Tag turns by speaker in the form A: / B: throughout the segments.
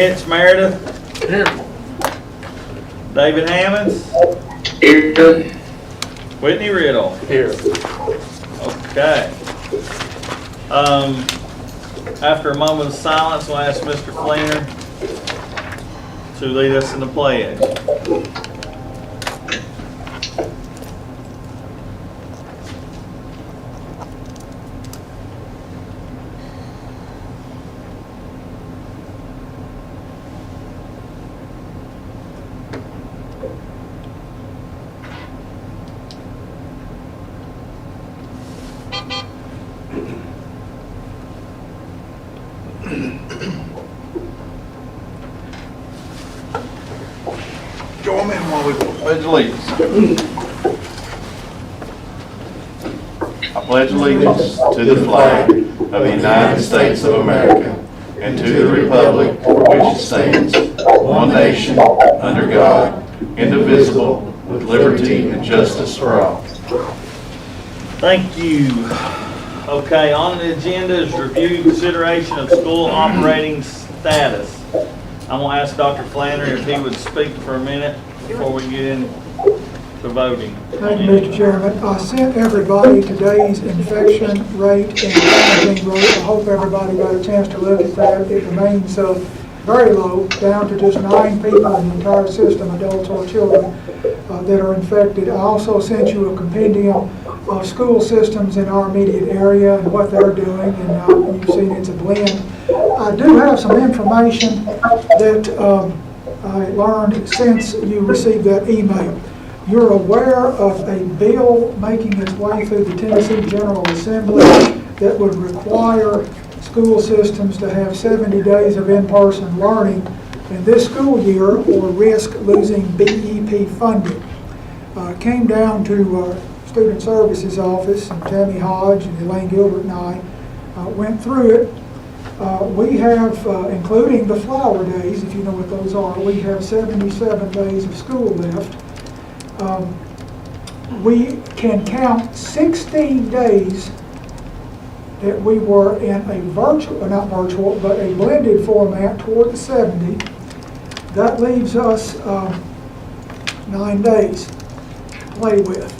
A: Mitch Meredith.
B: Here.
A: David Hammonds.
C: Here.
A: Whitney Riddle.
B: Here.
A: Okay. After a moment of silence, we'll ask Mr. Fleener to lead us in the pledge.
D: Join me while we pledge allegiance. I pledge allegiance to the flag of the United States of America and to the republic for which it stands, one nation, under God, indivisible, with liberty and justice for all.
A: Thank you. Okay, on the agenda is review consideration of school operating status. I'm going to ask Dr. Flannery if he would speak for a minute before we get into voting.
E: Thank you, Mr. Chairman. I sent everybody today's infection rate and quarantine rate. I hope everybody got a chance to look at that. It remains very low, down to just 9 people in the entire system, adults or children, that are infected. I also sent you a compendium of school systems in our immediate area and what they're doing, and you've seen it's a blend. I do have some information that I learned since you received that email. You're aware of a bill making its way through the Tennessee General Assembly that would require school systems to have 70 days of in-person learning in this school year or risk losing BEP funding. Came down to Student Services Office, and Tammy Hodge and Elaine Gilbert and I went through it. We have, including the flower days, if you know what those are, we have 77 days of school left. We can count 16 days that we were in a virtual, not virtual, but a blended format toward the 70. That leaves us 9 days to play with.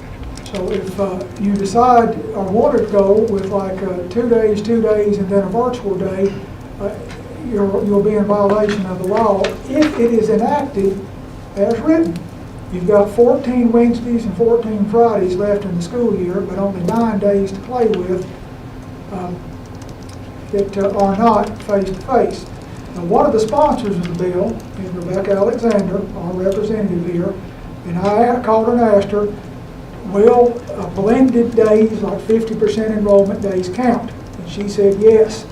E: So if you decide or want to go with like 2 days, 2 days, and then a virtual day, you'll be in violation of the law if it is enacted as written. You've got 14 Wednesdays and 14 Fridays left in the school year, but only 9 days to play with that are not face-to-face. Now, one of the sponsors of the bill is Rebecca Alexander, our representative here, and I called her and asked her, will blended days, like 50% enrollment days, count? And she said yes.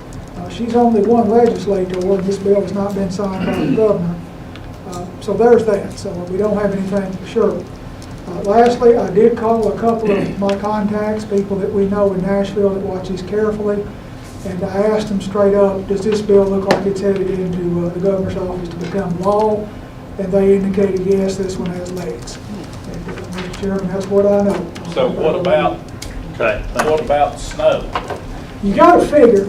E: She's only one legislator, and this bill has not been signed by the governor. So there's that. So we don't have anything for sure. Lastly, I did call a couple of my contacts, people that we know in Nashville that watch these carefully, and I asked them straight up, does this bill look like it's headed into the governor's office to become law? And they indicated yes, this one has legs. And, Mr. Chairman, that's what I know.
B: So what about snow?
E: You got to figure.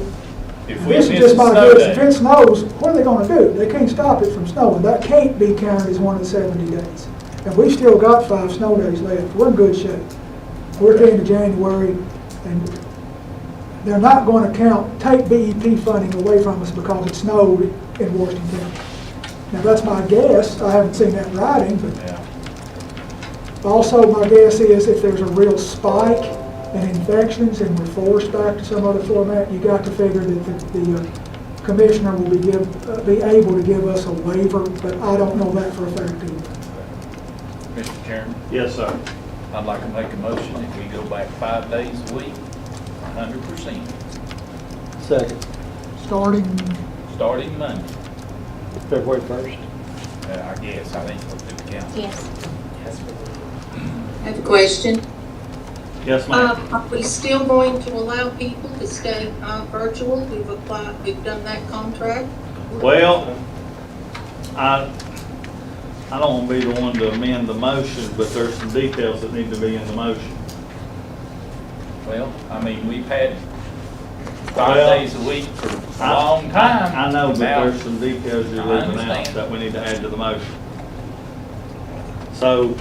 B: If we
E: This is
B: miss
E: just
B: a
E: my
B: snow
E: guess.
B: day,
E: If it snows, what are they going to do? They can't stop it from snowing. That can't be counted as one of the 70 days. And we've still got 5 snow days left. We're in good shape. We're at the end of January, and they're not going to take BEP funding away from us because it snowed in Washington County. Now, that's my guess. I haven't seen that in writing, but
B: yeah.
E: also my guess is if there's a real spike in infections and we're forced back to some other format, you got to figure that the commissioner will be able to give us a waiver, but I don't know that for a fact either.
B: Mr. Chairman,
A: Yes, sir.
B: I'd like to make a motion if we go back 5 days a week, 100%,
F: Second.
E: Starting
B: Monday.
F: February 1st.
B: I guess, I think we'll do the count.
C: Yes. I have a question.
A: Yes, ma'am.
C: Are we still going to allow people to stay virtual? We've done that contract?
A: Well, I don't want to be the one to amend the motion, but there's some details that need to be in the motion.
B: Well, I mean, we've had 5
A: Well,
B: days a week for a long time.
A: I know, but
B: Now,
A: there's some details you're
B: I
A: leaving out
B: understand.
A: that we need to add to the motion. So,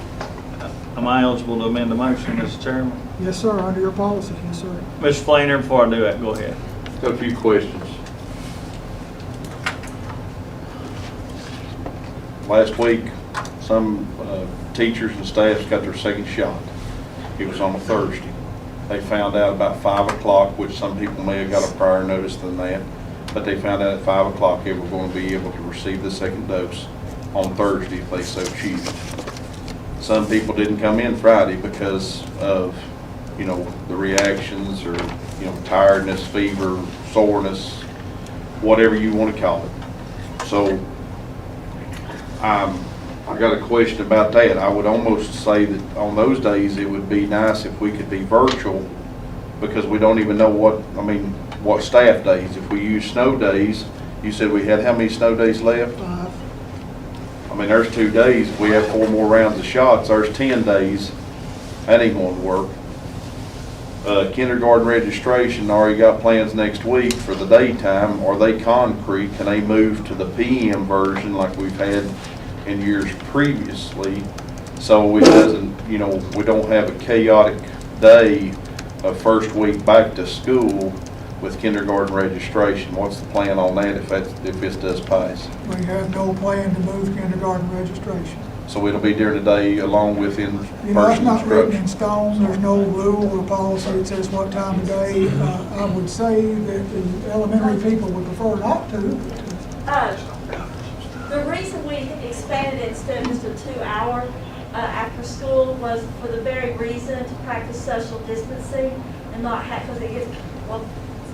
A: am I eligible to amend the motion, Mr. Chairman?
E: Yes, sir, under your policy, yes, sir.
A: Mr. Flainer, before I do that, go ahead.
D: Got a few questions. Last week, some teachers and staffs got their second shot. It was on a Thursday. They found out about 5 o'clock, which some people may have got a prior notice than that, but they found out at 5 o'clock they were going to be able to receive the second dose on Thursday if they so choose. Some people didn't come in Friday because of, the reactions or, tiredness, fever, soreness, whatever you want to call it. So I got a question about that. I would almost say that on those days, it would be nice if we could be virtual, because we don't even know what staff days. If we use snow days, you said we had how many snow days left?
E: 5.
D: There's 2 days. If we have 4 more rounds of shots, there's 10 days. That ain't going to work. Kindergarten registration, already got plans next week for the daytime. Are they concrete? Can they move to the PM version like we've had in years previously? So it doesn't, we don't have a chaotic day of first week back to school with kindergarten registration. What's the plan on that if this does pass?
E: We have no plan to move kindergarten registration.
D: So it'll be during the day along with
E: It's
D: in-person
E: not written in
D: instruction.
E: stone, there's no rule or policy that says what time of day. I would say that the elementary people would prefer not to.
G: The reason we expanded it instead of just a 2-hour after school was for the very reason to practice social distancing and not have, because it's a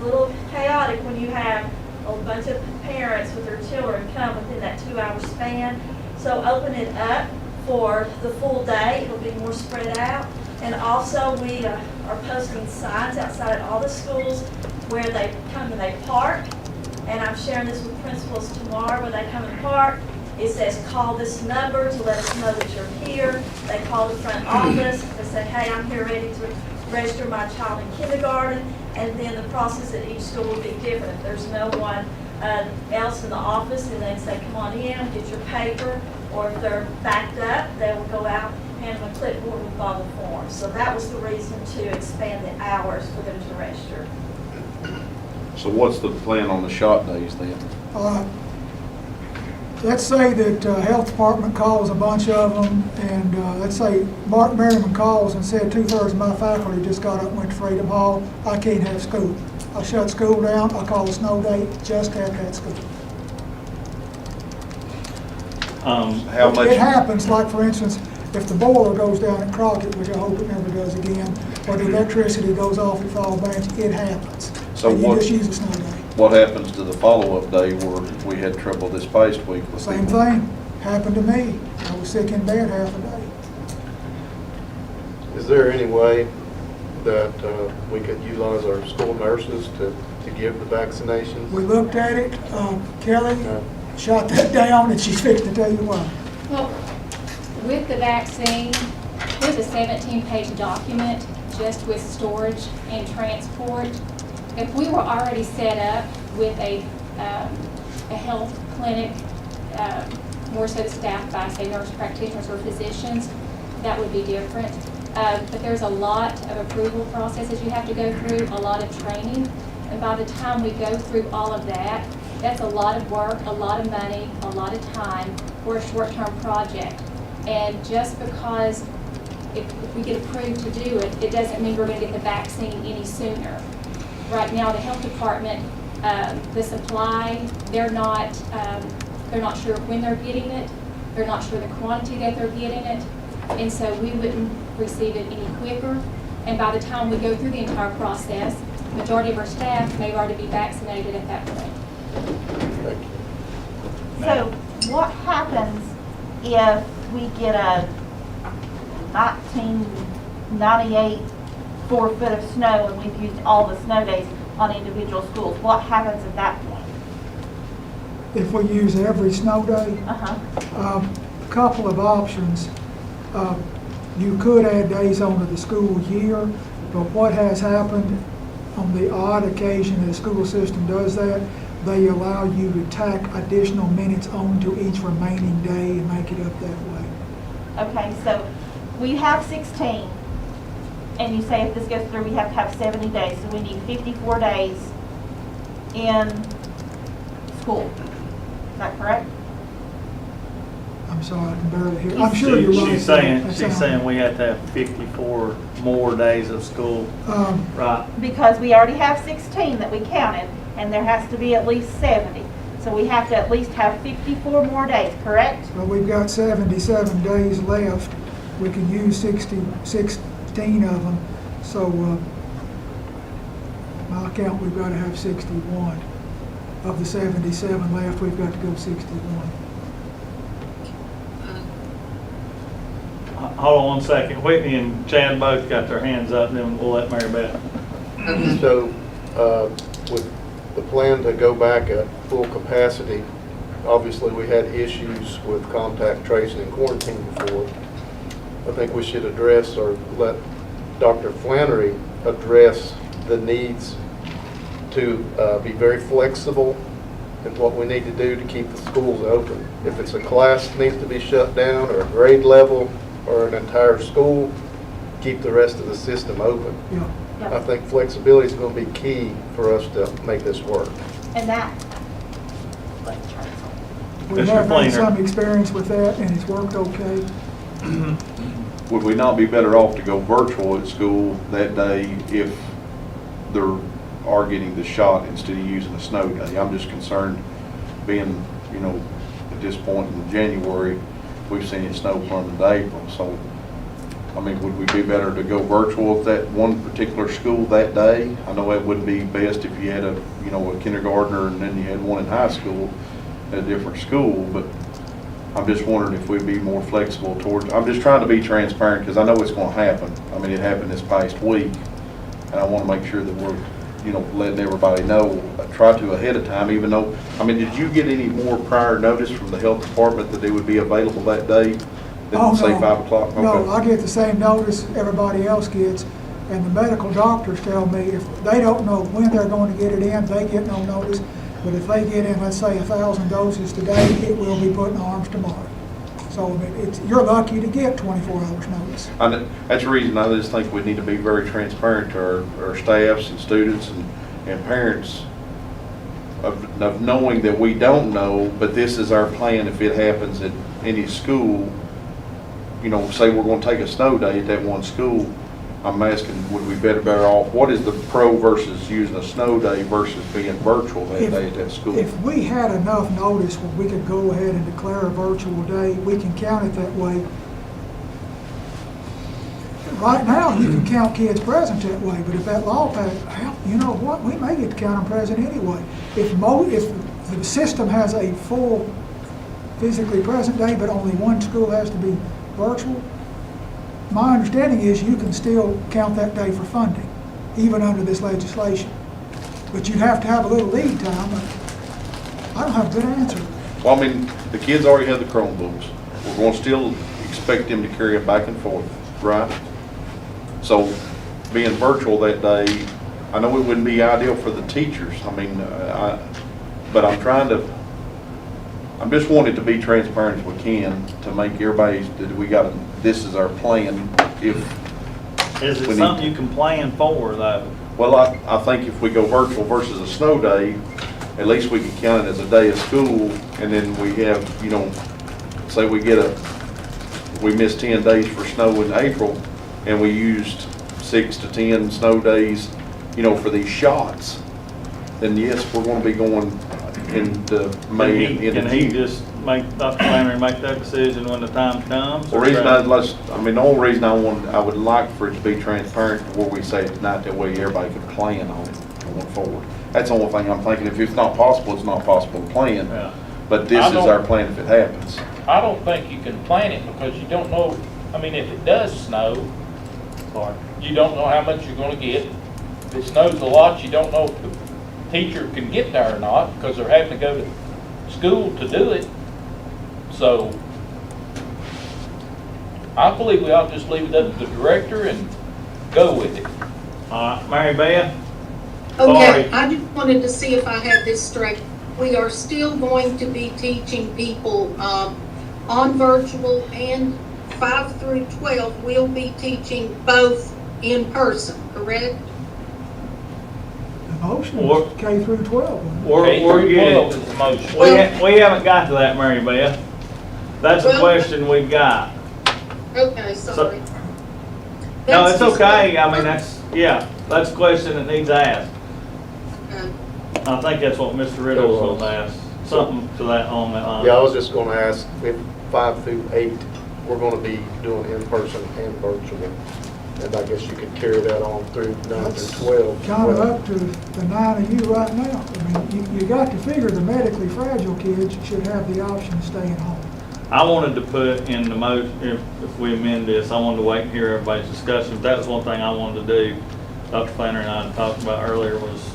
G: little chaotic when you have a bunch of parents with their children come within that 2-hour span. So open it up for the full day, it'll be more spread out. And also we are posting signs outside at all the schools where they come and they park. And I'm sharing this with principals tomorrow. When they come and park, it says call this number to let us know that you're here. They call the front office, they say, hey, I'm here ready to register my child in kindergarten. And then the process at each school will be different. If there's no one else in the office, and they say, come on in, get your paper. Or if they're backed up, they will go out, hand them a clipboard and follow the form. So that was the reason to expand the hours for them to register.
D: So what's the plan on the shot days then?
E: Let's say that health department calls a bunch of them, and let's say Mark Merriman calls and said 2/3 of my faculty just got up and went to Freedom Hall. I can't have school. I'll shut school down, I'll call a snow day, just have that school.
D: How much?
E: It happens, like for instance, if the boiler goes down at Crockett, which I hope it never does again, or the electricity goes off at Fall Branch, it happens.
D: So
E: And you
D: what-
E: just use a snow day.
D: What happens to the follow-up day where we had trouble this past week with
E: Same
D: people?
E: thing, happened to me. I was sick in bed half a day.
H: Is there any way that we could utilize our school nurses to give the vaccinations?
E: We looked at it, Kelly shot that down, and she's fixing to tell you why.
I: Well, with the vaccine, there's a 17-page document just with storage and transport. If we were already set up with a health clinic, more so staffed by, say, nurse practitioners or physicians, that would be different. But there's a lot of approval processes you have to go through, a lot of training. And by the time we go through all of that, that's a lot of work, a lot of money, a lot of time for a short-term project. And just because if we get approved to do it, it doesn't mean we're going to get the vaccine any sooner. Right now, the health department, the supply, they're not sure when they're getting it. They're not sure the quantity that they're getting it. And so we wouldn't receive it any quicker. And by the time we go through the entire process, the majority of our staff may already be vaccinated at that point.
H: Thank you.
J: So what happens if we get a 1998 4 foot of snow and we've used all the snow days on individual schools? What happens at that point?
E: If we use every snow day,
J: Uh-huh.
E: a couple of options. You could add days onto the school year, but what has happened on the odd occasion that the school system does that, they allow you to tack additional minutes onto each remaining day and make it up that way.
J: Okay, so we have 16, and you say if this goes through, we have to have 70 days, so we need 54 days in school. Is that correct?
E: I'm sorry, I can barely hear. I'm sure you're right.
A: She's saying we have to have 54 more days of school, right?
J: Because we already have 16 that we counted, and there has to be at least 70. So we have to at least have 54 more days, correct?
E: Well, we've got 77 days left. We can use 16 of them. So, my count, we've got to have 61. Of the 77 left, we've got to go 61.
A: Hold on one second. Whitney and Chad both got their hands up, and then we'll let Mary Beth.
H: So, with the plan to go back at full capacity, obviously we had issues with contact tracing and quarantine before. I think we should address or let Dr. Flannery address the needs to be very flexible in what we need to do to keep the schools open. If it's a class that needs to be shut down, or a grade level, or an entire school, keep the rest of the system open.
E: Yeah.
H: I think flexibility is going to be key for us to make this work.
J: And that,
E: We
A: Mr.
E: have had
A: Fleener.
E: some experience with that, and it's worked okay.
D: Would we not be better off to go virtual at school that day if they are getting the shot instead of using a snow day? I'm just concerned, being, at this point in January, we've seen it snow plumb into April. So, I mean, would we be better to go virtual at that one particular school that day? I know it would be best if you had a kindergartner and then you had one in high school at a different school, but I'm just wondering if we'd be more flexible towards, I'm just trying to be transparent because I know it's going to happen. I mean, it happened this past week, and I want to make sure that we're, letting everybody know, try to ahead of time, even though, did you get any more prior notice from the health department that they would be available that day? Than say 5 o'clock?
E: No,
D: Okay.
E: I get the same notice everybody else gets, and the medical doctors tell me if they don't know when they're going to get it in, they get no notice. But if they get in, let's say 1,000 doses today, it will be put in arms tomorrow. So you're lucky to get 24 hours notice.
D: That's the reason I just think we need to be very transparent to our staffs and students and parents of knowing that we don't know, but this is our plan if it happens at any school. Say we're going to take a snow day at that one school. I'm asking, would we better off, what is the pro versus using a snow day versus being virtual that day at that school?
E: If we had enough notice where we could go ahead and declare a virtual day, we can count it that way. Right now, you can count kids present that way, but if that law passed, you know what, we may get to count them present anyway. If the system has a full physically present day, but only one school has to be virtual, my understanding is you can still count that day for funding, even under this legislation. But you'd have to have a little lead time. I don't have a good answer.
D: Well, the kids already have the Chromebooks. We're going to still expect them to carry it back and forth, right? So being virtual that day, I know it wouldn't be ideal for the teachers. But I'm just wanting to be transparent as we can to make everybody that this is our plan.
A: Is it something you can plan for, though?
D: Well, I think if we go virtual versus a snow day, at least we can count it as a day of school, and then we have, say we missed 10 days for snow in April, and we used 6 to 10 snow days, for these shots, then yes, we're going to be going into May and into
A: Can he
D: June.
A: just Dr. Flannery make that decision when the time comes?
D: The reason the only reason I would like for it to be transparent where we say it's not, that way everybody can plan on it going forward. That's the only thing I'm thinking. If it's not possible, it's not possible to plan.
A: Yeah.
D: But this is our plan if it happens.
B: I don't think you can plan it because you don't know, if it does snow, you don't know how much you're gonna get. If it snows a lot, you don't know if the teacher can get there or not because they're having to go to school to do it. So I believe we ought to just leave it up to the director and go with it.
A: All right, Mary Beth? Sorry.
C: Okay, I just wanted to see if I had this straight. We are still going to be teaching people on virtual, and 5 through 12, we'll be teaching both in person, correct?
E: The motion
A: Or-
E: is K through 12.
A: We're
B: K through
A: getting,
B: 12 is the motion.
A: we haven't got to that, Mary Beth. That's a
C: Well-
A: question we've got.
C: Okay, sorry.
A: No,
C: That's
A: it's
C: just-
A: okay. I mean, that's a question that needs asked.
C: Okay.
A: I think that's what Mr. Riddle was going to ask, something to that on that line.
H: Yeah, I was just gonna ask if 5 through 8, we're gonna be doing in-person and virtual. And I guess you could carry that on through 9 through 12.
E: Kind of up to the 9 of you right now. I mean, you got to figure the medically fragile kids should have the option of staying home.
A: I wanted to put in the if we amend this, I wanted to wait and hear everybody's discussion. That was one thing I wanted to do. Dr. Flannery and I had talked about earlier was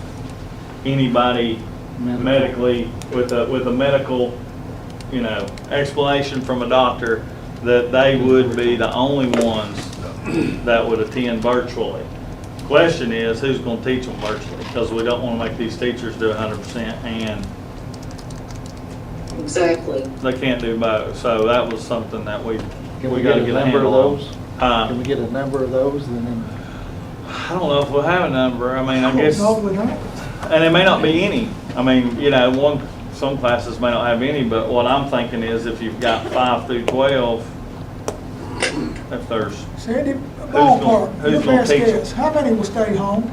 A: anybody medically with a medical, explanation from a doctor that they would be the only ones that would attend virtually. Question is, who's going to teach them virtually? Because we don't want to make these teachers do 100% and
C: Exactly.
A: they can't do both. So that was something that we
F: Can we
A: got
F: get
A: to
F: a
A: get a
F: number of
A: handle on.
F: those?
A: Huh?
F: Can we get a number of those and then?
A: I don't know if we'll have a number. I mean, I guess,
E: No, we don't.
A: and it may not be any. I mean, some classes may not have any, but what I'm thinking is if you've got 5 through 12, if there's,
E: Sandy, ballpark,
A: who's
E: your
A: gonna
E: best
A: teach 'em?
E: guess, how many will stay home?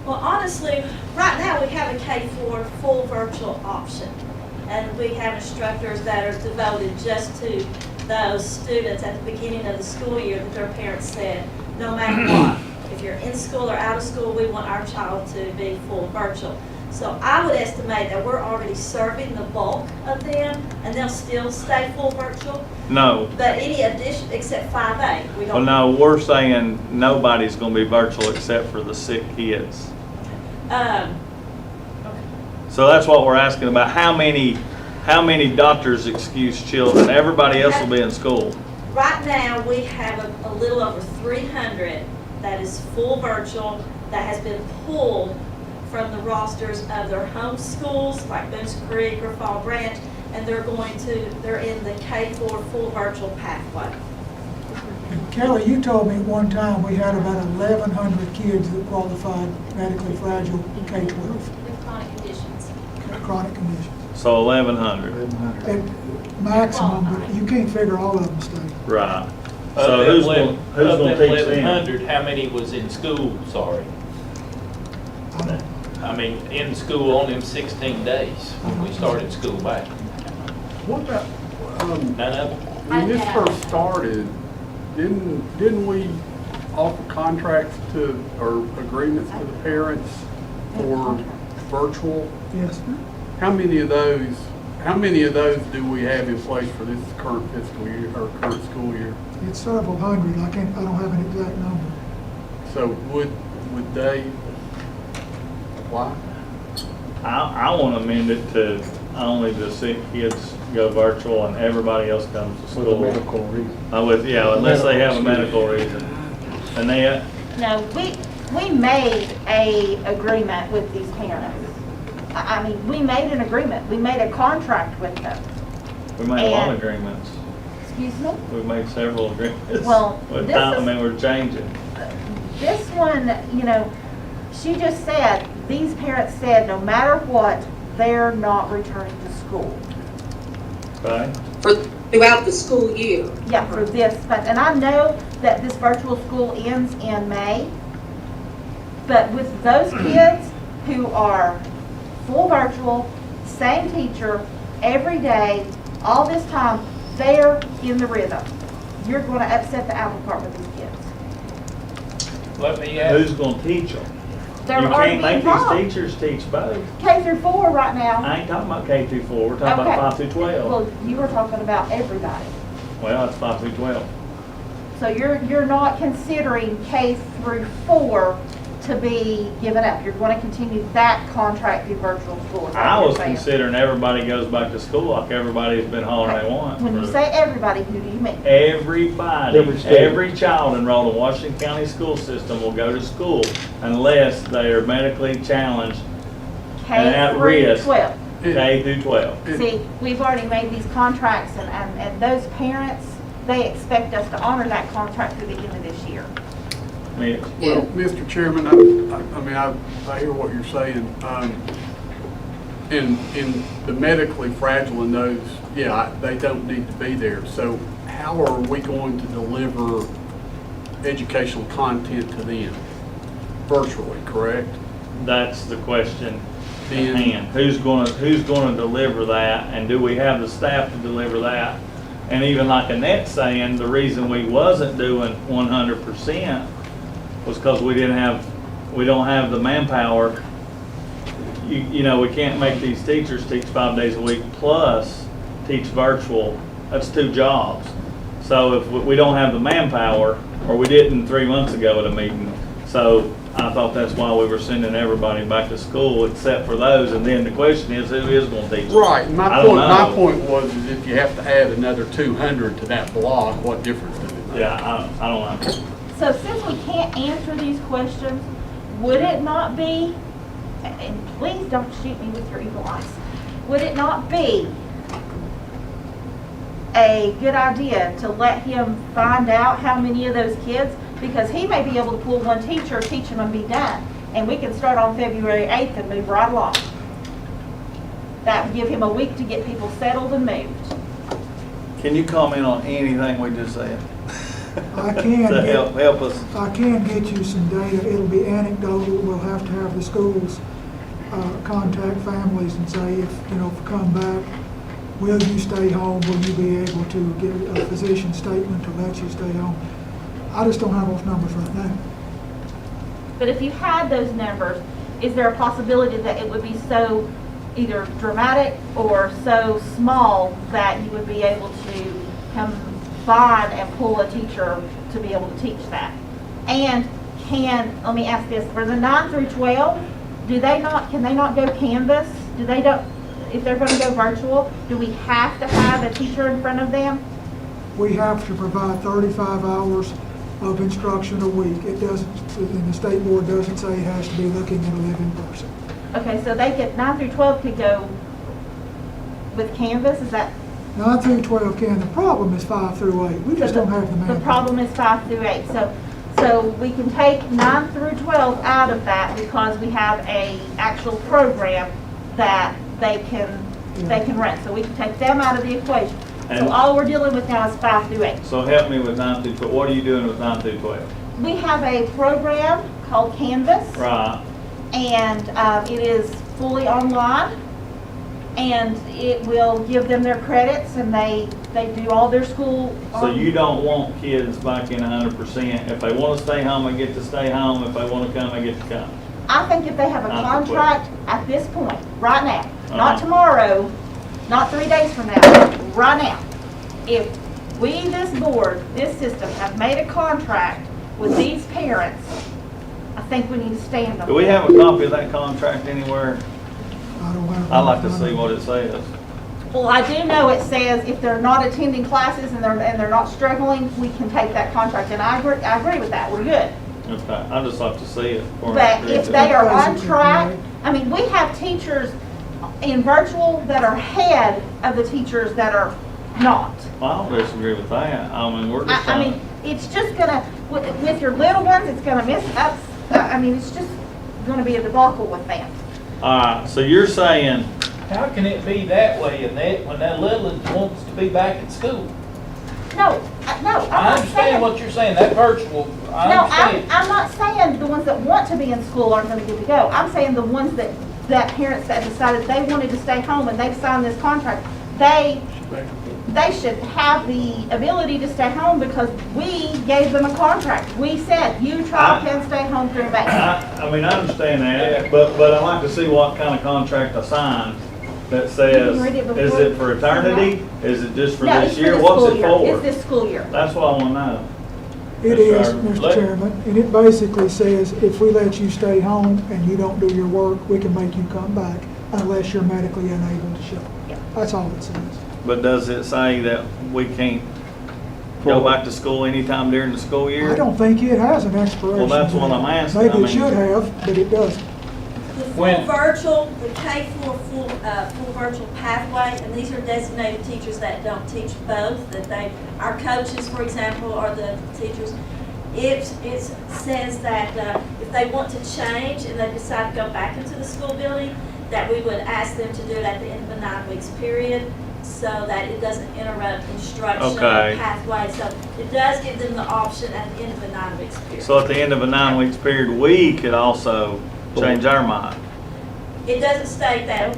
G: Well, honestly, right now, we have a K-4 full virtual option. And we have instructors that are devoted just to those students at the beginning of the school year that their parents said, no matter what, if you're in school or out of school, we want our child to be full virtual. So I would estimate that we're already serving the bulk of them, and they'll still stay full virtual.
A: no.
G: But any addition, except 5A, we
A: Well,
G: don't.
A: no, we're saying nobody's going to be virtual except for the sick kids. So that's what we're asking about. How many doctors excuse children? Everybody else will be in school.
G: Right now, we have a little over 300 that is full virtual, that has been pulled from the rosters of their home schools, like Boones Creek or Fall Branch, and they're in the K-4 full virtual pathway.
E: Kelly, you told me at one time we had about 1,100 kids that qualified medically fragile K-12,
I: With chronic conditions.
E: chronic conditions.
A: So 1,100.
F: 1,100.
E: At maximum, but you can't figure all of them stay.
A: Right.
B: Of
A: So
B: them
A: who's going to teach them?
B: 1,100, how many was in school, sorry?
E: I don't-
B: I mean, in school on them 16 days when we started school back.
K: What about,
B: None of them?
K: when this first started, didn't we offer contracts to, or agreements to the parents for virtual?
E: Yes,
K: How many of those do we have in place for this current fiscal year, or current school year?
E: it's several hundred, I don't have an exact number.
K: So would they apply?
A: I want to amend it to only the sick kids go virtual and everybody else comes to
F: With a
A: school.
F: medical reason.
A: Unless they have a medical reason. And they,
J: No, we made a agreement with these parents. I mean, we made an agreement. We made a contract with them.
A: we made a lot of
J: And-
A: agreements.
J: Excuse me?
A: We've made several agreements.
J: Well,
A: With
J: this
A: time, I
J: is-
A: mean, we're changing.
J: This one, she just said, these parents said, no matter what, they're not returning to school.
A: Okay?
C: Throughout the school year.
J: Yeah, for this, and I know that this virtual school ends in May, but with those kids who are full virtual, same teacher, every day, all this time, they're in the rhythm. You're going to upset the apple cart with these kids.
B: Let me ask,
A: Who's going to teach them?
J: They're
A: You
J: already
A: can't make
J: involved.
A: these teachers teach both.
J: K through 4 right now.
A: I ain't talking about K through 4, we're talking
J: Okay.
A: about 5 through 12.
J: Well, you were talking about everybody.
A: Well, that's 5 through 12.
J: So you're not considering K through 4 to be given up. You're going to continue that contract through virtual school. is that
A: I
J: what
A: was
J: you're saying?
A: considering everybody goes back to school like everybody's been hollering they want.
J: When you say everybody, who do you mean?
A: Everybody,
F: Every state.
A: every child enrolled in Washington County school system will go to school unless they are medically challenged and at
J: K through
A: risk.
J: 12.
A: K through 12.
J: See, we've already made these contracts, and those parents, they expect us to honor that contract through the end of this year.
A: I mean,
K: Well, Mr. Chairman, I mean, I hear what you're saying. In the medically fragile and those, yeah, they don't need to be there. So how are we going to deliver educational content to them? Virtually, correct?
A: that's the question at
K: Then-
A: hand. Who's gonna deliver that, and do we have the staff to deliver that? And even like Annette's saying, the reason we wasn't doing 100% was because we don't have the manpower. You know, we can't make these teachers teach 5 days a week plus teach virtual. That's 2 jobs. So if we don't have the manpower, or we didn't 3 months ago at a meeting, so I thought that's why we were sending everybody back to school except for those. And then the question is, who is going to teach?
K: Right,
A: I don't
K: my
A: know.
K: point was, is if you have to add another 200 to that block, what difference does it make?
A: Yeah, I don't know.
J: So since we can't answer these questions, would it not be, and please don't shoot me with your evil eyes, would it not be a good idea to let him find out how many of those kids, because he may be able to pull one teacher, teach them and be done, and we can start on February 8th and move right along. That would give him a week to get people settled and moved.
A: Can you comment on anything we just said?
E: I can
A: To
E: get-
A: help us.
E: I can get you some data. It'll be anecdotal. We'll have to have the schools contact families and say, if you come back, will you stay home? Will you be able to get a physician statement to let you stay home? I just don't have those numbers right now.
J: But if you had those numbers, is there a possibility that it would be so either dramatic or so small that you would be able to combine and pull a teacher to be able to teach that? And let me ask this, for the 9 through 12, can they not go Canvas? If they're going to go virtual, do we have to have a teacher in front of them?
E: We have to provide 35 hours of instruction a week. It doesn't, and the state board doesn't say it has to be looking at a living person.
J: Okay, so 9 through 12 could go with Canvas, is that?
E: 9 through 12 can. The problem is 5 through 8. We just don't have the manpower.
J: The problem is 5 through 8. So we can take 9 through 12 out of that because we have a actual program that they can run. So we can take them out of the equation. So
A: And-
J: all we're dealing with now is 5 through 8.
A: So help me with 9 through 12. What are you doing with 9 through 12?
J: We have a program called Canvas,
A: Right.
J: and it is fully online, and it will give them their credits, and they do all their school.
A: So you don't want kids back in 100%. If they want to stay home, they get to stay home. If they want to come, they get to come.
J: I think if they have a
A: 9 through 12.
J: contract at this point, right now, not
A: Uh-huh.
J: tomorrow, not 3 days from now, right now, if we, this board, this system, have made a contract with these parents, I think we need to stand on it.
A: Do we have a copy of that contract anywhere?
E: I don't have.
A: I'd like to see what it says.
J: Well, I do know it says if they're not attending classes and they're not struggling, we can take that contract, and I agree with that, we're good.
A: Okay, I'd just like to see it. before I
J: But
A: agree
J: if
A: to
J: they
A: it.
J: are on track, I mean, we have teachers in virtual that are ahead of the teachers that are not.
A: Well, I don't disagree with that. I mean, we're just
J: I
A: trying
J: mean, it's just gonna, with your little ones, it's gonna miss up, I mean, it's just gonna be a debacle with them.
A: All right, so you're saying,
B: How can it be that way, Annette, when that little one wants to be back at school?
J: No, I'm
B: I
J: not saying.
B: understand what you're saying, that virtual, I
J: No,
B: understand.
J: I'm not saying the ones that want to be in school aren't gonna get to go. I'm saying the ones that parents that decided they wanted to stay home and they've signed this contract, they should have the ability to stay home because we gave them a contract. We said, you child can stay home through May.
A: I mean, I understand that, but I'd like to see what kind of contract I signed that says,
J: read it
A: is
J: before.
A: it for eternity? Is it just for
J: No,
A: this
J: it's for
A: year?
J: this
A: What's
J: school
A: it
J: year.
A: for?
J: It's this school year.
A: That's what I want to know.
E: It is, Mr. Chairman, and it basically says if we let you stay home and you don't do your work, we can make you come back unless you're medically unable to show. That's all it says.
A: But does it say that we can't go back to school anytime during the school year?
E: I don't think it has an expiration.
A: Well, that's what I'm asking. I
E: Maybe it
A: mean-
E: should have, but it doesn't.
G: The
B: When-
G: full virtual, the K-4 full virtual pathway, and these are designated teachers that don't teach both, that our coaches, for example, are the teachers. It says that if they want to change and they decide to go back into the school building, that we would ask them to do it at the end of a 9 weeks period, so that it doesn't interrupt instruction
A: Okay.
G: or pathway. So it does give them the option at the end of a 9 weeks period.
A: So at the end of a 9 weeks period, we could also change our mind.
G: It doesn't state that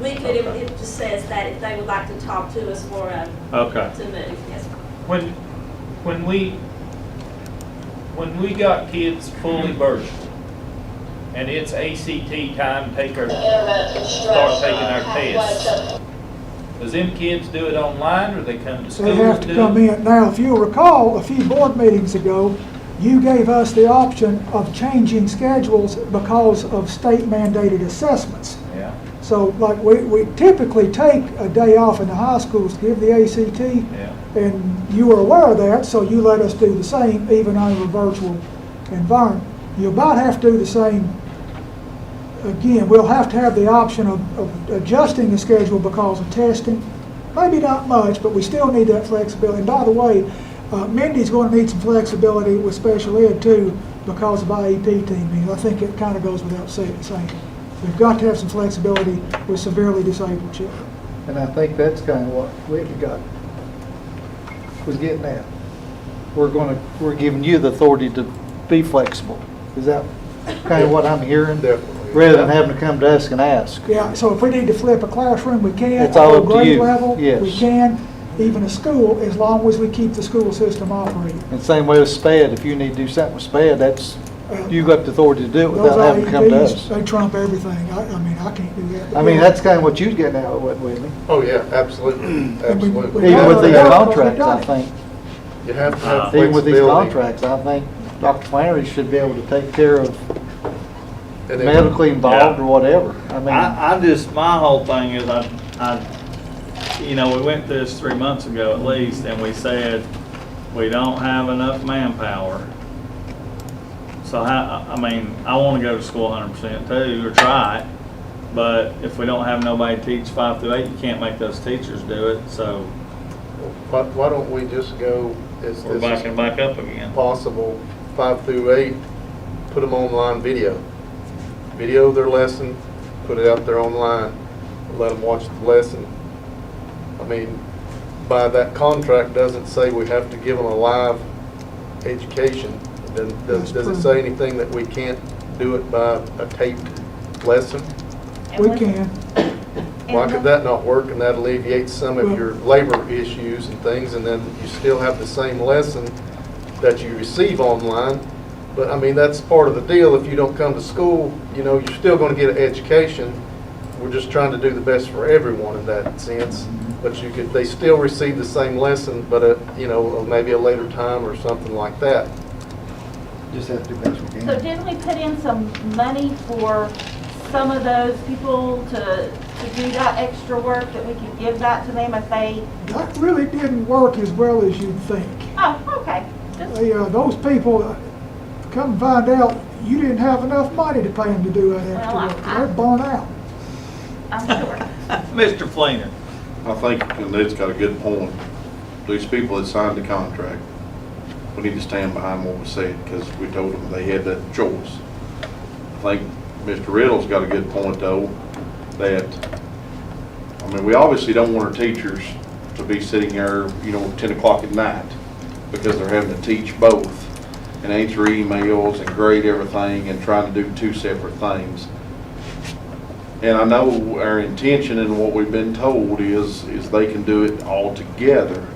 G: we could, it just says that if they would like to talk to us for
A: Okay.
G: to move, yes.
B: When we got kids fully virtual, and it's ACT time, start taking our tests. Does them kids do it online, or they come to school?
E: They have to come in. Now, if you'll recall, a few board meetings ago, you gave us the option of changing schedules because of state mandated assessments.
B: Yeah,
E: So like we typically take a day off in the high schools to give the ACT,
B: yeah.
E: and you were aware of that, so you let us do the same even under a virtual environment. You about have to do the same. Again, we'll have to have the option of adjusting the schedule because of testing. Maybe not much, but we still need that flexibility. And by the way, Mindy's going to need some flexibility with special ed too because of IEP teaming. I think it kind of goes without saying. We've got to have some flexibility with severely disabled children.
F: And I think that's kind of what Whitney was getting at. We're giving you the authority to be flexible. Is that kind of what I'm hearing?
H: Definitely.
F: Rather than having to come to us and ask.
E: Yeah, so if we need to flip a classroom, we can.
F: It's all
E: At a
F: up to
E: grade
F: you.
E: level,
F: Yes.
E: we can. Even a school, as long as we keep the school system operating.
F: And same way with SPED, if you need to do something with SPED, that's, you got the authority to do it without
E: Those
F: having to come to
E: IEPs,
F: us.
E: they trump everything. I mean, I can't do that.
F: I mean, that's kind of what you're getting at, Whitney.
H: Oh, yeah, absolutely, absolutely.
F: Even with
E: Yeah,
F: these
E: yeah.
F: contracts, I think,
H: You have to have
F: even with these
H: flexibility.
F: contracts, I think Dr. Flannery should be able to take care of
H: And then-
F: medically involved
A: Yeah.
F: or whatever. I mean,
A: I just, my whole thing is you know, we went through this 3 months ago at least, and we said, we don't have enough manpower. So I mean, I want to go to school 100% too, or try it. But if we don't have nobody to teach 5 through 8, you can't make those teachers do it, so
H: Why don't we just go, as
A: we're backing back up again.
H: possible, 5 through 8, put them online video. Video their lesson, put it out there online, let them watch the lesson. I mean, by that contract doesn't say we have to give them a live education. Then does it say anything that we can't do it by a taped lesson?
E: We can.
H: Why could that not work, and that alleviates some of your labor issues and things, and then you still have the same lesson that you receive online? But I mean, that's part of the deal. If you don't come to school, you know, you're still going to get an education. We're just trying to do the best for everyone in that sense. But they still receive the same lesson, but you know, maybe a later time or something like that.
F: just have to do best we
J: So
F: can.
J: didn't we put in some money for some of those people to do that extra work, that we could give that to them if they,
E: That really didn't work as well as you'd think.
J: oh, okay. Just-
E: Those people, come and find out, you didn't have enough money to pay them to do that extra
J: Well,
E: work. They're burnt out.
J: I'm sure.
A: Mr. Fleener.
D: I think, and Ned's got a good point, these people that signed the contract, we need to stand behind what we said, because we told them they had that choice. I think Mr. Riddle's got a good point though, that, I mean, we obviously don't want our teachers to be sitting there, you know, 10 o'clock at night, because they're having to teach both, and answer emails and grade everything, and trying to do 2 separate things. And I know our intention and what we've been told is they can do it all together.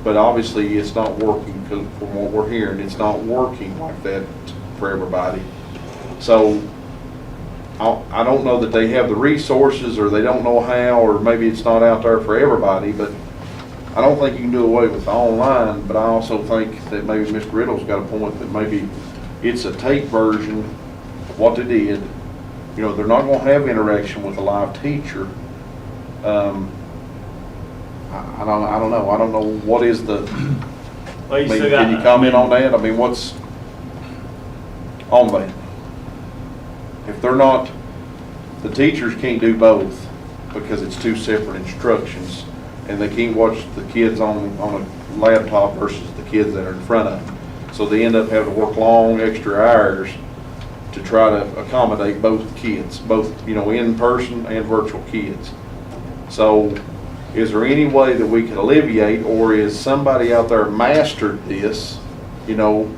D: But obviously, it's not working, because from what we're hearing, it's not working like that for everybody. So I don't know that they have the resources, or they don't know how, or maybe it's not out there for everybody, but I don't think you can do away with online, but I also think that maybe Mr. Riddle's got a point that maybe it's a tape version of what they did. You know, they're not gonna have interaction with a live teacher. I don't know. I don't know what is the,
A: Well,
D: I
A: you
D: mean,
A: still
D: can you
A: got,
D: comment on that? I mean, what's on that? If they're not, the teachers can't do both because it's two separate instructions, and they can't watch the kids on a laptop versus the kids that are in front of them. So they end up having to work long extra hours to try to accommodate both kids, both, you know, in person and virtual kids. So is there any way that we can alleviate, or is somebody out there mastered this, you know,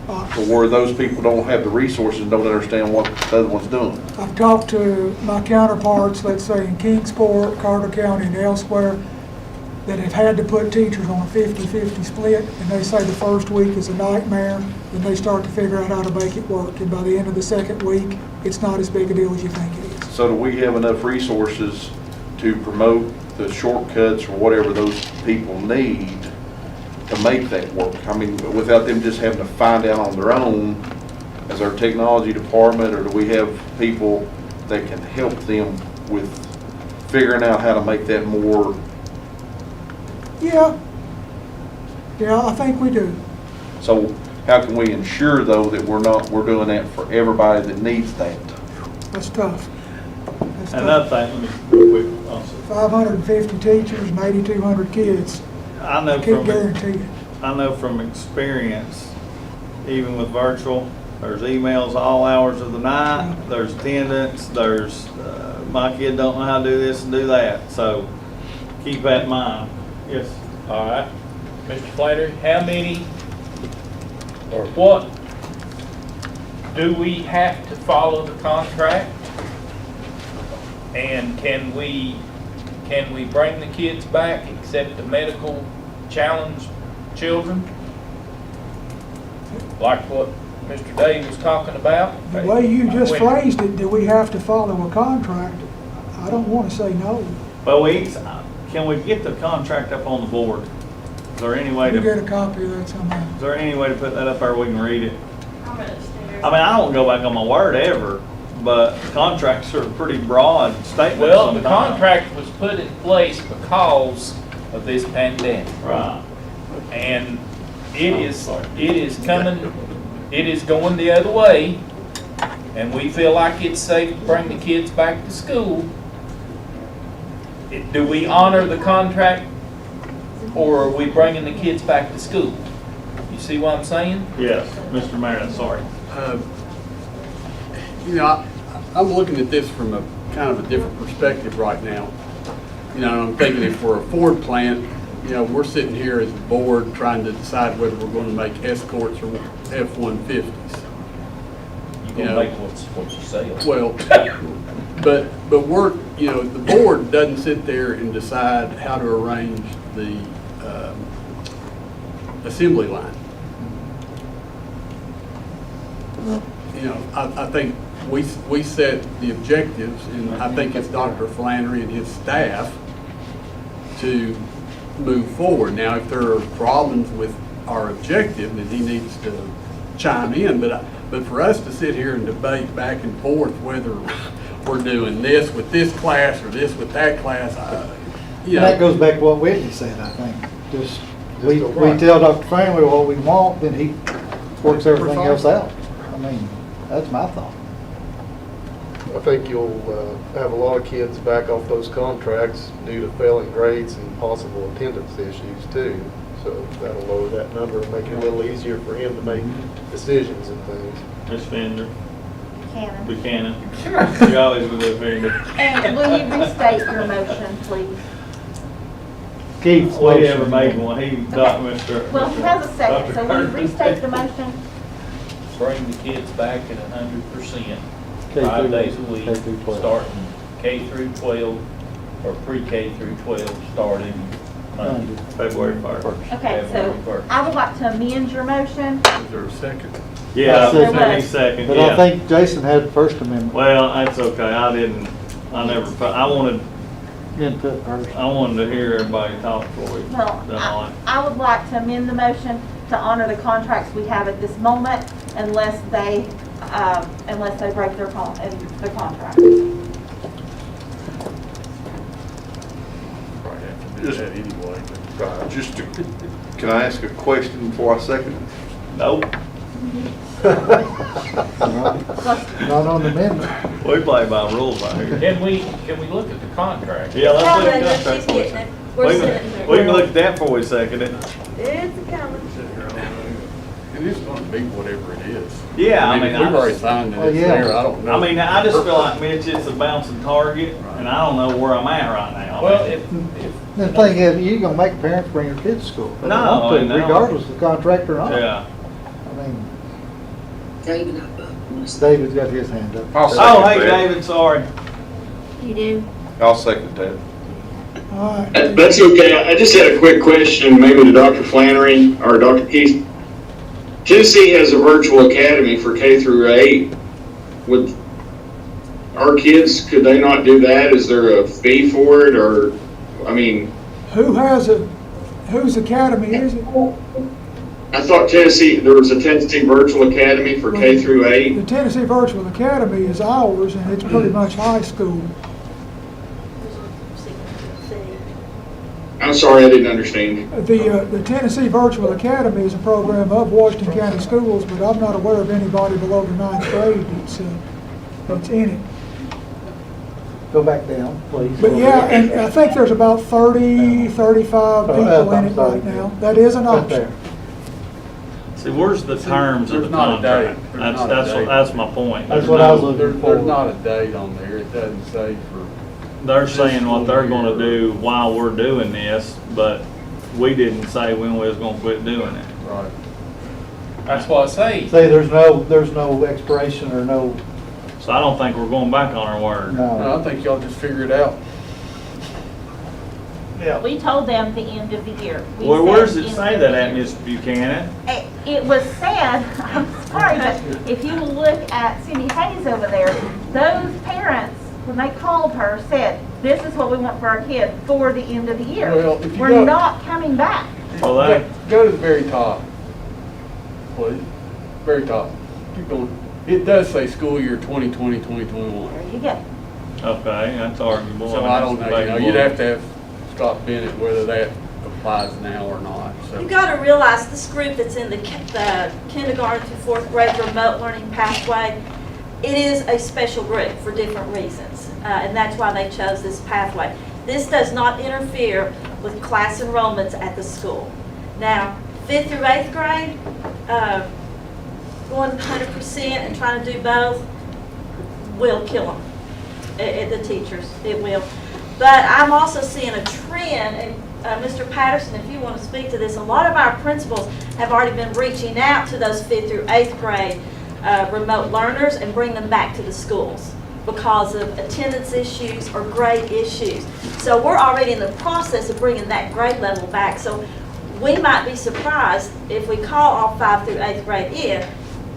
D: to where those people don't have the resources and don't understand what the other one's doing?
E: I've talked to my counterparts, let's say in Kingsport, Carter County, and elsewhere, that have had to put teachers on a 50-50 split, and they say the first week is a nightmare, then they start to figure out how to make it work, and by the end of the second week, it's not as big a deal as you think it is.
D: So do we have enough resources to promote the shortcuts or whatever those people need to make that work? I mean, without them just having to find out on their own as our technology department, or do we have people that can help them with figuring out how to make that more?
E: Yeah, I think we do.
D: So how can we ensure though that we're doing that for everybody that needs that?
E: That's tough. That's
A: another
E: tough.
A: thing, let me real quick, also.
E: 550 teachers and 8,200 kids.
A: I know
E: I can't
A: from,
E: guarantee it.
A: I know from experience, even with virtual, there's emails all hours of the night, there's attendance, there's, my kid don't know how to do this and do that, so keep that in mind. Yes.
B: All right. Mr. Flannery, how many, or what, do we have to follow the contract? And can we bring the kids back except the medical challenged children? Like what Mr. Dave was talking about?
E: The way you just
B: When-
E: phrased it, do we have to follow a contract? I don't want to say no.
A: Well, can we get the contract up on the board? Is there any way
E: You
A: to,
E: get a copy of that somehow.
A: is there any way to put that up there we can read it?
G: I'm upstairs.
A: I mean, I don't go back on my word ever, but contracts are pretty broad statements.
B: Well, the
A: sometimes.
B: contract was put in place because of this pandemic.
A: Right.
B: And it is coming, it is going the other way, and we feel like it's safe to bring the kids back to school. Do we honor the contract, or are we bringing the kids back to school? You see what I'm saying?
A: Yes, Mr. Meredith, sorry.
K: You know, I'm looking at this from a kind of a different perspective right now. You know, I'm thinking if we're a Ford plant, you know, we're sitting here as a board trying to decide whether we're going to make Escorts or F-150s.
B: You're gonna make what you say.
K: Well, but we're, you know, the board doesn't sit there and decide how to arrange the assembly line. You know, I think we set the objectives, and I think it's Dr. Flannery and his staff to move forward. Now, if there are problems with our objective, then he needs to chime in. But for us to sit here and debate back and forth whether we're doing this with this class or this with that class, you know.
F: That goes back to what Whitney said, I think. Just, we
K: Right.
F: tell Dr. Flannery what we want, then he works everything else out. I mean, that's my thought.
H: I think you'll have a lot of kids back off those contracts due to failing grades and possible attendance issues too. So that'll lower that number and make it a little easier for him to make decisions and things.
A: Ms. Fender,
J: Cannon.
A: Buchanan.
J: Sure.
A: You always with a finger.
J: And will you restate your motion, please?
F: Keith's
A: We
F: motion.
A: never made one. He got Mr.
J: Well, he has a second, so will you restate the motion?
B: Bring the kids back at 100%,
F: K
B: 5
F: through-
B: days a week,
F: K through 12.
B: starting K through 12, or pre-K through 12, starting Monday.
A: February 1st.
J: Okay, so
B: February 1st.
J: I would like to amend your motion.
K: Is there a second?
A: Yeah,
F: There
A: Mr.
J: was.
A: second,
F: But I
A: yeah.
F: think Jason had the First Amendment.
A: Well, that's okay. I wanted
F: input first.
A: I wanted to hear everybody talk before we
J: Well,
A: done on it.
J: I would like to amend the motion to honor the contracts we have at this moment unless they break their contract.
K: Probably have to do that anyway, but.
D: Just to, can I ask a question before I second it?
A: Nope,
F: Not on the amendment.
A: we play by rules out here.
B: Can we look at the contract?
A: Yeah, let's
G: No,
A: look
G: no,
A: at
G: no,
A: that
G: she's
A: first.
G: getting it. We're
A: We
G: sitting
A: can,
G: there.
A: we can look at that before we second it.
G: It's a coming.
K: It is gonna be whatever it is.
A: Yeah, I mean,
K: if we've already
A: I
K: signed it,
F: Well,
K: it's
F: yeah.
K: there, I don't know.
A: mean, I just feel like, Mitch, it's a bouncing target, and I don't know where I'm at right now.
B: Well, if.
F: The thing is, you're gonna make parents bring their kids to school. They
A: No,
F: want to,
A: I know.
F: regardless of contract or not.
A: Yeah.
F: I mean,
C: David, I
F: David's got his hand up.
D: I'll
A: Oh,
D: second
A: hey,
D: that.
A: David, sorry.
G: You do?
D: I'll second that.
E: All right.
L: That's okay. I just had a quick question, maybe to Dr. Flannery or Dr. Keith. Tennessee has a virtual academy for K through 8. Would our kids, could they not do that? Is there a fee for it, or, I mean,
E: Whose academy is it?
L: I thought Tennessee, there was a Tennessee virtual academy for K through 8.
E: The Tennessee Virtual Academy is ours, and it's pretty much high school.
L: I'm sorry, I didn't understand.
E: The Tennessee Virtual Academy is a program of Washington County Schools, but I'm not aware of anybody below the 9th grade that's in it.
F: Go back down, please.
E: But yeah, and I think there's about 30, 35 people in it right now. That is an
F: Right there.
E: option.
A: See, where's the terms of the
K: There's not a date.
A: contract?
K: There's not a
A: That's
K: date.
A: that's my point.
F: That's
A: There's
F: what I was
A: no-
F: looking
K: There's
F: for.
K: not a date on there, it doesn't say for.
A: They're saying what they're gonna do while we're doing this, but we didn't say when we was gonna quit doing it.
K: Right.
B: That's what I say.
F: Say there's no expiration or no,
A: So I don't think we're going back on our word.
K: No,
F: no.
K: I think y'all just figure it out.
J: We told them the end of the year. We
A: Well,
J: said
A: where's it
J: end
A: say
J: of
A: that
J: the
A: at,
J: year.
A: Ms. Buchanan?
J: It was said, I'm sorry, but if you look at Cindy Hayes over there, those parents, when they called her, said, this is what we want for our kid for the end of the year.
K: Well, if you
J: We're
K: go-
J: not coming back.
A: Well, that,
K: Go to the very top, please. Very top. Keep going. It does say school year 2020, 2021.
J: There you go.
A: okay, that's arguable.
K: So I don't know, you know,
A: Debatable.
K: you'd have to have Scott Bennett whether that applies now or not, so.
G: You gotta realize this group that's in the kindergarten to 4th grade remote learning pathway, it is a special group for different reasons. And that's why they chose this pathway. This does not interfere with class enrollments at the school. Now, 5th through 8th grade, going 100% and trying to do both will kill them, the teachers, it will. But I'm also seeing a trend, and Mr. Patterson, if you want to speak to this, a lot of our principals have already been reaching out to those 5th through 8th grade remote learners and bring them back to the schools because of attendance issues or grade issues. So we're already in the process of bringing that grade level back. So we might be surprised if we call all 5th through 8th grade in,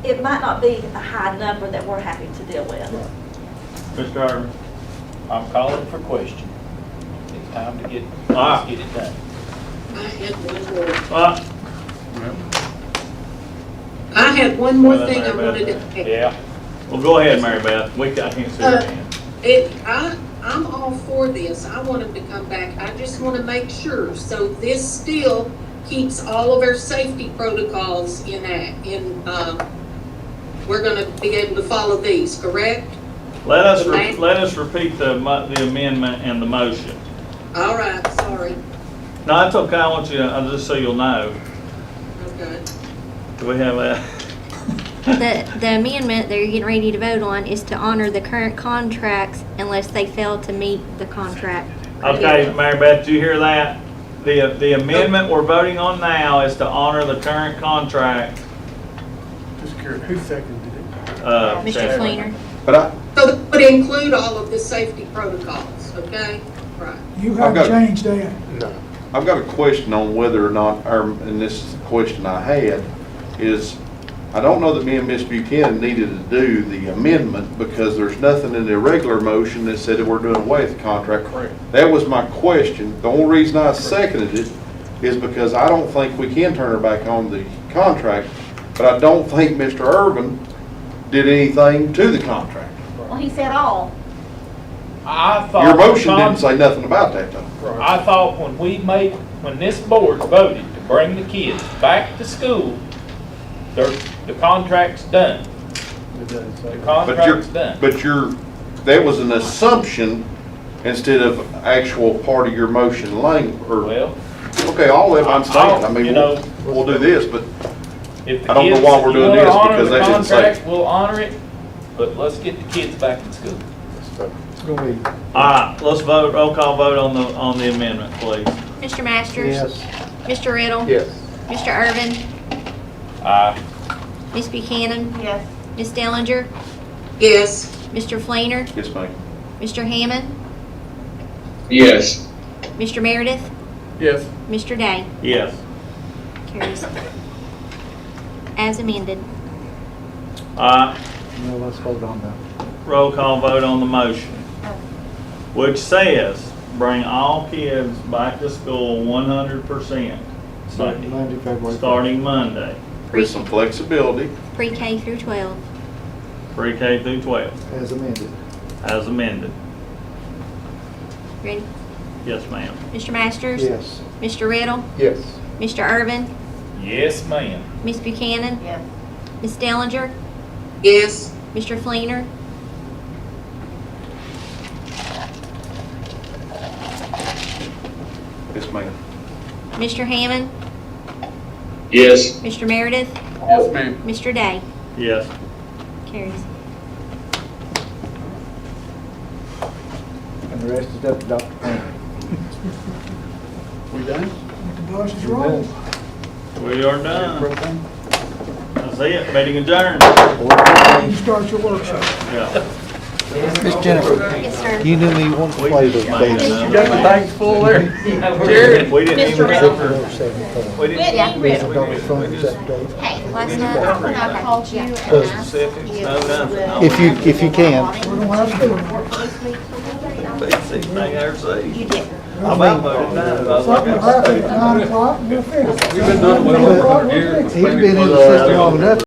G: it might not be a high number that we're having to deal with.
A: Mr. Harvey?
B: I'm calling for question. It's time to
A: Ah.
B: let's get it done.
C: I had one more thing I wanted to add.
B: Yeah.
A: Well, go ahead, Mary Beth. I can't see her hand.
C: I'm all for this. I want them to come back. I just want to make sure. So this still keeps all of our safety protocols we're going to be able to follow these, correct?
A: Let us repeat the amendment and the motion.
C: All right, sorry.
A: No, that's okay. I want you to, just so you'll know.
C: Okay.
A: Do we have a?
M: The amendment that you're getting ready to vote on is to honor the current contracts unless they fail to meet the contract.
A: Okay, Mary Beth, did you hear that? The amendment we're voting on now is to honor the current contract.
K: Just curious, who seconded it?
M: Mr.
A: Chad.
M: Fleener.
C: So that would include all of the safety protocols, okay? Right.
E: You
D: I've
E: haven't
D: got-
E: changed that.
H: No.
D: I've got a question on whether or not, and this is the question I had, is I don't know that me and Ms. Buchanan needed to do the amendment because there's nothing in the regular motion that said that we're doing away with the contract.
B: Correct.
D: That was my question. The only reason I seconded it is because I don't think we can turn her back on the contract, but I don't think Mr. Irvin did anything to the contract.
J: Well, he said all.
B: I thought.
D: Your motion didn't say nothing about that though.
B: I thought when this board voted to bring the kids back to school, the contract's done. The contract's done.
D: But that was an assumption instead of actual part of your motion language, or,
B: Well,
D: okay, all that I'm saying, I mean,
B: you know,
D: we'll do this, but
B: if the
D: I don't know
B: kids,
D: why we're
B: if you
D: doing
B: wanna
D: this,
B: honor
D: because
B: the
D: they didn't say.
B: contract, we'll honor it, but let's get the kids back in school.
F: It's gonna be,
A: All right, let's vote, roll call vote on the amendment, please.
M: Mr. Masters?
F: yes.
M: Mr. Riddle?
H: Yes.
M: Mr. Irvin? Ms. Buchanan?
J: Yes.
M: Ms. Dellinger?
C: Yes.
M: Mr. Fleener?
D: Yes, ma'am.
M: Mr. Hammond?
L: Yes.
M: Mr. Meredith?
K: Yes.
M: Mr. Day?
A: Yes.
M: Carries. As amended.
A: All right,
F: Now let's vote on that.
A: roll call vote on the motion, which says, bring all kids back to school 100%
F: Starting Monday, February.
A: starting Monday,
D: With some flexibility.
M: Pre-K through 12.
A: pre-K through 12,
F: As amended.
A: as amended.
M: Ready?
A: Yes, ma'am.
M: Mr. Masters?
F: Yes.
M: Mr. Riddle?
H: Yes.
M: Mr. Irvin?
B: Yes, ma'am.
M: Ms. Buchanan?
J: Yes.
M: Ms. Dellinger?
C: Yes.
M: Mr. Fleener?
D: Yes, ma'am.
M: Mr. Hammond?
L: Yes.
M: Mr. Meredith?
K: Yes, ma'am.
M: Mr. Day?
A: Yes.
M: Carries.
F: And the rest is up to Dr. Frank.
K: We done?
E: The bus is rolling.
A: We are done. That's it, meeting adjourned.
E: You start your workshop.
A: Yeah.
F: Miss Jennifer,
M: Yes, sir.
F: you knew me want to play the bass.
K: You got the tanks full there? Jared?
A: We didn't even, we didn't
M: Yeah.
I: Hey,
M: Last night, when I called you and asked
A: specifics, no nothing.
F: If you can.
E: We don't have to do it.
A: Best thing I ever seen.
M: you did.
A: I about voted no. I was like,
E: Something will happen at 9 o'clock, we'll fix it.
K: We've been doing it well over here.
F: He's been in the system long enough.